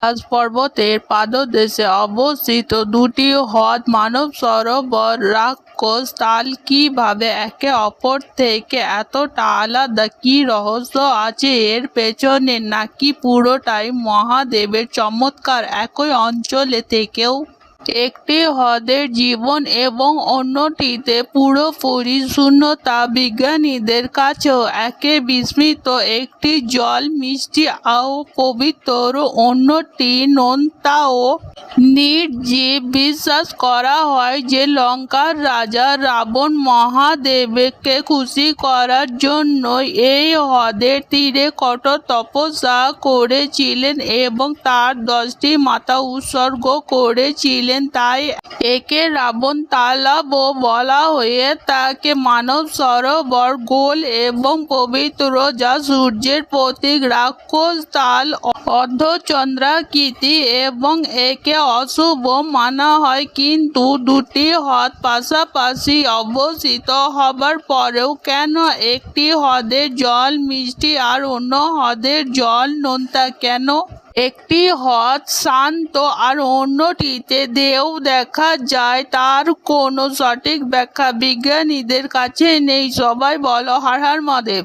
কৈলাস পর্বতের পাদদেশে অবস্থিত দুটি হ্রদ মানব সরোবর রাক্ষস তাল কিভাবে একে অপর থেকে এতটা আলাদা? কি রহস্য আছে এর পেছনে? নাকি পুরোটাই মহাদেবের চমৎকার? একই অঞ্চলে থেকেও একটি হ্রদের জীবন এবং অন্যটিতে পুরোপুরি শূন্যতা। বিজ্ঞানীদের কাছেও একে বিস্মিত। একটি জল মিষ্টি ও পবিত্র, অন্যটি নোনতা ও নির্জীব। বিশ্বাস করা হয় যে লঙ্কার রাজা রাবণ মহাদেবকে খুশি করার জন্য এই হ্রদের তীরে কঠোর তপস্যা করেছিলেন এবং তার 10টি মাথা উৎসর্গ করেছিলেন। তাই একে রাবণ তালাবও বলা হয়ে থাকে। মানব সরোবর গোল এবং পবিত্র, যা সূর্যের প্রতীক। রাক্ষস তাল অর্ধচন্দ্রাকৃতি এবং একে অশুভ মানা হয়। কিন্তু দুটি হ্রদ পাশাপাশি অবস্থিত হবার পরেও কেন একটি হ্রদের জল মিষ্টি আর অন্য হ্রদের জল নোনতা? কেন একটি হ্রদ শান্ত আর অন্যটিতে ঢেউ দেখা যায়? তার কোনো সঠিক ব্যাখ্যা বিজ্ঞানীদের কাছে নেই। সবাই বলো হর হর মহাদেব।